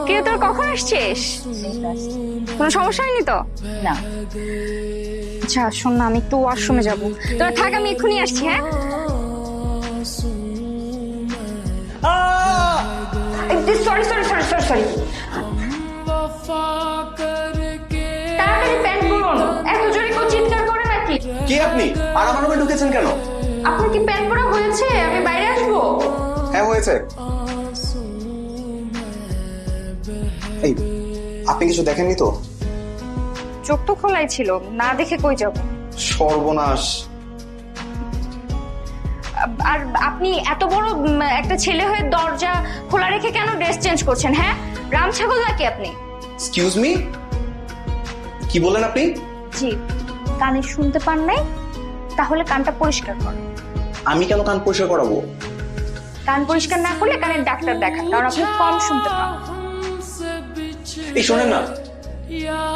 কে তোর কখন আসছিস? কোনো সমস্যা হয়নি তো? না। আচ্ছা শোন না, আমি একটু ওয়াশরুমে যাবো, তোরা থাক, আমি এক্ষুনি আসছি। হ্যাঁ sorry sorry sorry sorry sorry, তাড়াতাড়ি প্যান্ট পরুন। এত জোরে কেউ চিৎকার করে নাকি? কে আপনি? আর আমার রুমে ঢুকেছেন কেন? আপনার কি প্যান্ট পরা হয়েছে? আমি বাইরে আসবো? হ্যাঁ হয়েছে। এই আপনি কিছু দেখেননি তো? চোখ তো খোলাই ছিল, না দেখে কই যাব? সর্বনাশ। আর আপনি এত বড় একটা ছেলে হয়ে দরজা খোলা রেখে কেন ড্রেস চেঞ্জ করছেন? হ্যাঁ রাম ছাগল নাকি আপনি? এক্সকিউজ মি, কি বললেন আপনি? জি, কানে শুনতে পান নাই? তাহলে কানটা পরিষ্কার করেন। আমি কেন কান পরিষ্কার করাবো? কান পরিষ্কার না করলে কানের ডাক্তার দেখান, কারণ আপনি কম শুনতে পান। এই শোনেন না,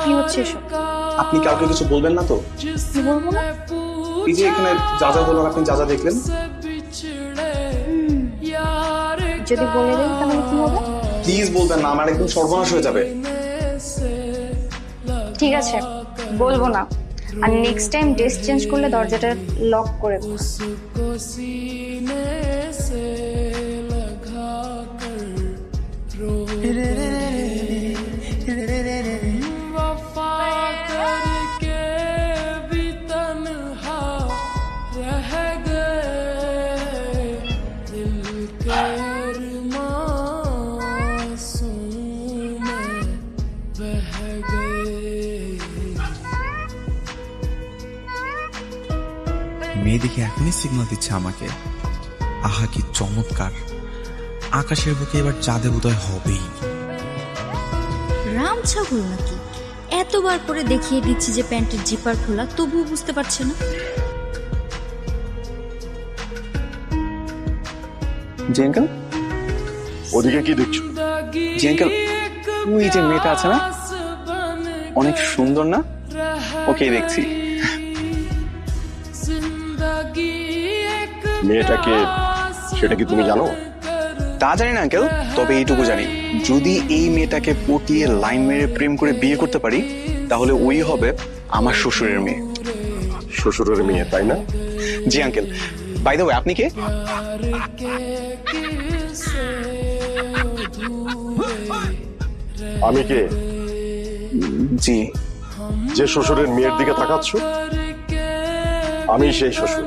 কি হচ্ছে এসব? আপনি কাউকে কিছু বলবেন না তো? কি বলবো না? এই যে এখানে যা যা হলো আপনি যা যা দেখলেন। যদি বলে দেন তাহলে কি হবে? প্লিজ বলবেন না, আমার একদম সর্বনাশ হয়ে যাবে। ঠিক আছে বলবো না, আর নেক্সট টাইম ড্রেস চেঞ্জ করলে দরজাটা লক করে দিন। মেয়ে দেখে এখনই সিগন্যাল দিচ্ছে আমাকে। আহা কি চমৎকার! আকাশের বুকে এবার চাঁদে উদয় হবেই। রাম ছাগল নাকি? এতবার করে দেখিয়ে দিচ্ছি যে প্যান্টের জিপার খোলা, তবুও বুঝতে পারছে না। জি আঙ্কেল। ওদিকে কি দেখছো? জি আঙ্কেল, ওই যে মেয়েটা আছে না, অনেক সুন্দর না? ওকেই দেখছি। মেয়েটাকে, সেটা কি তুমি জানো? তা জানি না আঙ্কেল, তবে এইটুকু জানি, যদি এই মেয়েটাকে পটিয়ে লাইন মেরে প্রেম করে বিয়ে করতে পারি, তাহলে ওই হবে আমার শ্বশুরের মেয়ে। শ্বশুরের মেয়ে, তাই না? জি আঙ্কেল। বাই দ্য ওয়ে, আপনি কে? আমি কে? জি। যে শ্বশুরের মেয়ের দিকে তাকাচ্ছ, আমি সেই শ্বশুর।